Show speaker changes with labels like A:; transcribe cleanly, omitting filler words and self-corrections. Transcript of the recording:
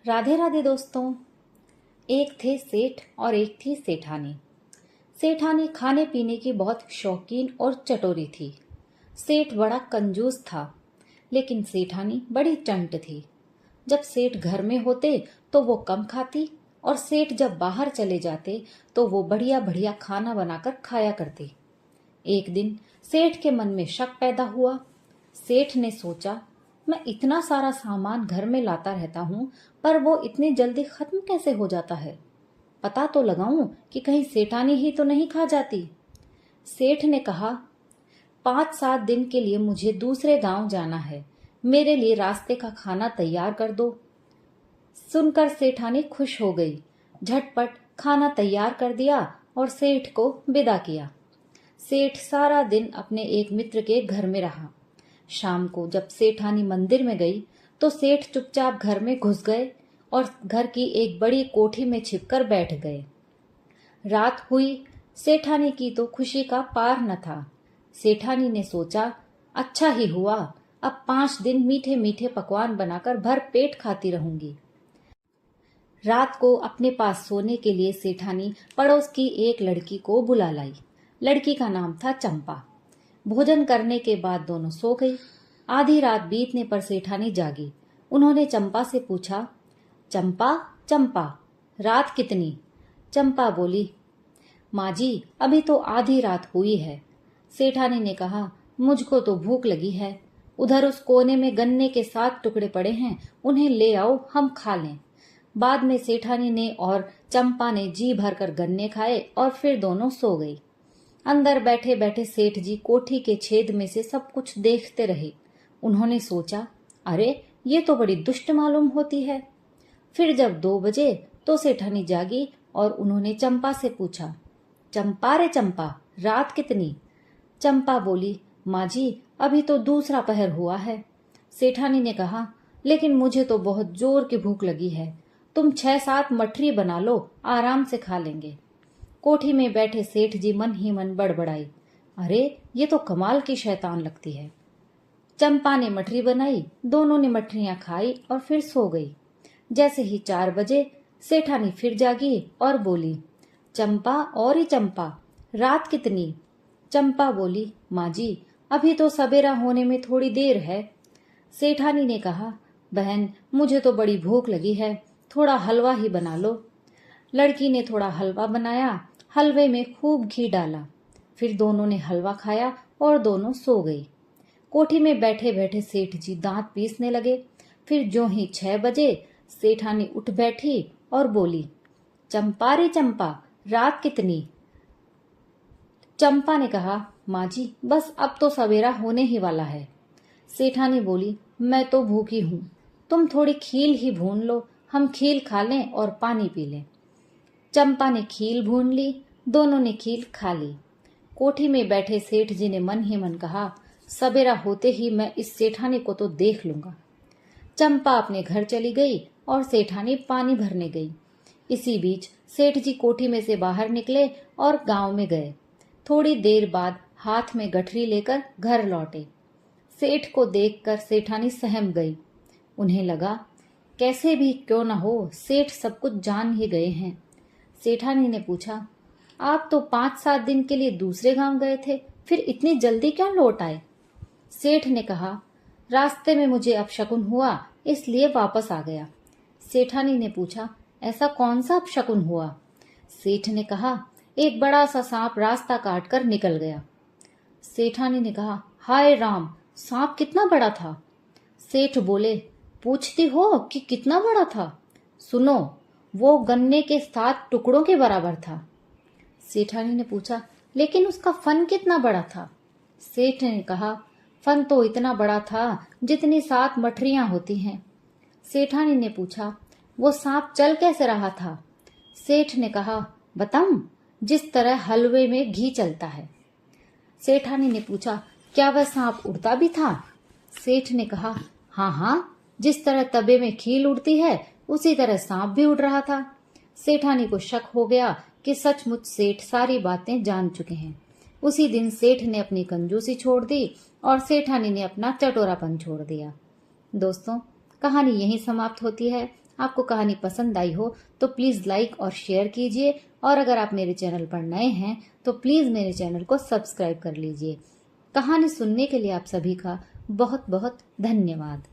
A: राधे राधे दोस्तों। एक थे सेठ और एक थी सेठानी। सेठानी खाने पीने की बहुत शौकीन और चटोरी थी। सेठ बड़ा कंजूस था, लेकिन सेठानी बड़ी चंट थी। जब सेठ घर में होते तो वो कम खाती, और सेठ जब बाहर चले जाते तो वो बढ़िया बढ़िया खाना बनाकर खाया करती। एक दिन सेठ के मन में शक पैदा हुआ। सेठ ने सोचा, मैं इतना सारा सामान घर में लाता रहता हूँ, पर वो इतनी जल्दी खत्म कैसे हो जाता है। पता तो लगाऊं कि कहीं सेठानी ही तो नहीं खा जाती। सेठ ने कहा, 5-7 दिन के लिए मुझे दूसरे गांव जाना है, मेरे लिए रास्ते का खाना तैयार कर दो। सुनकर सेठानी खुश हो गई। झटपट खाना तैयार कर दिया और सेठ को विदा किया। सेठ सारा दिन अपने एक मित्र के घर में रहा। शाम को जब सेठानी मंदिर में गई तो सेठ चुपचाप घर में घुस गए और घर की एक बड़ी कोठी में छिपकर बैठ गए। रात हुई, सेठानी की तो खुशी का पार न था। सेठानी ने सोचा, अच्छा ही हुआ, अब 5 दिन मीठे मीठे पकवान बनाकर भर पेट खाती रहूंगी। रात को अपने पास सोने के लिए सेठानी पड़ोस की एक लड़की को बुला लाई। लड़की का नाम था चंपा। भोजन करने के बाद दोनों सो गई। आधी रात बीतने पर सेठानी जागी। उन्होंने चंपा से पूछा, चंपा चंपा, रात कितनी? चंपा बोली, माँ जी, अभी तो आधी रात हुई है। सेठानी ने कहा, मुझको तो भूख लगी है। उधर उस कोने में गन्ने के 7 टुकड़े पड़े हैं, उन्हें ले आओ, हम खा लें। बाद में सेठानी ने और चंपा ने जी भरकर गन्ने खाए और फिर दोनों सो गई। अंदर बैठे बैठे सेठ जी कोठी के छेद में से सब कुछ देखते रहे। उन्होंने सोचा, अरे ये तो बड़ी दुष्ट मालूम होती है। फिर जब 2 बजे तो सेठानी जागी और उन्होंने चंपा से पूछा, चंपा रे चंपा, रात कितनी? चंपा बोली, माँ जी, अभी तो दूसरा पहर हुआ है। सेठानी ने कहा, लेकिन मुझे तो बहुत जोर की भूख लगी है, तुम 6-7 मठरी बना लो, आराम से खा लेंगे। कोठी में बैठे सेठ जी मन ही मन बड़बड़ाई, अरे ये तो कमाल की शैतान लगती है। चंपा ने मठरी बनाई, दोनों ने मठरियां खाई और फिर सो गई। जैसे ही 4 बजे सेठानी फिर जागी और बोली, चंपा और ही चंपा, रात कितनी? चंपा बोली, माँ जी, अभी तो सवेरा होने में थोड़ी देर है। सेठानी ने कहा, बहन, मुझे तो बड़ी भूख लगी है, थोड़ा हलवा ही बना लो। लड़की ने थोड़ा हलवा बनाया, हलवे में खूब घी डाला। फिर दोनों ने हलवा खाया और दोनों सो गई। कोठी में बैठे बैठे सेठ जी दांत पीसने लगे। फिर जो ही 6 बजे सेठानी उठ बैठी और बोली, चंपा रे चंपा, रात कितनी? चंपा ने कहा, माँ जी, बस अब तो सवेरा होने ही वाला है। सेठानी बोली, मैं तो भूखी हूँ, तुम थोड़ी खील ही भून लो, हम खील खा लें और पानी पी लें। चंपा ने खील भून ली, दोनों ने खील खा ली। कोठी में बैठे सेठ जी ने मन ही मन कहा, सवेरा होते ही मैं इस सेठानी को तो देख लूंगा। चंपा अपने घर चली गई और सेठानी पानी भरने गई। इसी बीच सेठ जी कोठी में से बाहर निकले और गांव में गए। थोड़ी देर बाद हाथ में गठरी लेकर घर लौटे। सेठ को देखकर सेठानी सहम गई। उन्हें लगा, कैसे भी क्यों न हो, सेठ सब कुछ जान ही गए हैं। सेठानी ने पूछा, आप तो 5-7 दिन के लिए दूसरे गांव गए थे, फिर इतनी जल्दी क्यों लौट आए? सेठ ने कहा, रास्ते में मुझे अपशकुन हुआ, इसलिए वापस आ गया। सेठानी ने पूछा, ऐसा कौन सा अपशकुन हुआ? सेठ ने कहा, एक बड़ा सा सांप रास्ता काट कर निकल गया। सेठानी ने कहा, हाय राम, सांप कितना बड़ा था? सेठ बोले, पूछती हो कि कितना बड़ा था? सुनो, वो गन्ने के 7 टुकड़ों के बराबर था। सेठानी ने पूछा, लेकिन उसका फन कितना बड़ा था? सेठ ने कहा, फन तो इतना बड़ा था जितनी 7 मठरियां होती हैं। सेठानी ने पूछा, वो सांप चल कैसे रहा था? सेठ ने कहा, बताऊं? जिस तरह हलवे में घी चलता है। सेठानी ने पूछा, क्या वह सांप उड़ता भी था? सेठ ने कहा, हाँ हाँ, जिस तरह तवे में खील उड़ती है उसी तरह सांप भी उड़ रहा था। सेठानी को शक हो गया कि सचमुच सेठ सारी बातें जान चुके हैं। उसी दिन सेठ ने अपनी कंजूसी छोड़ दी और सेठानी ने अपना चटोरापन छोड़ दिया। दोस्तों, कहानी यहीं समाप्त होती है। आपको कहानी पसंद आई हो तो प्लीज़ लाइक और शेयर कीजिए, और अगर आप मेरे चैनल पर नए हैं तो प्लीज़ मेरे चैनल को सब्सक्राइब कर लीजिए। कहानी सुनने के लिए आप सभी का बहुत बहुत धन्यवाद।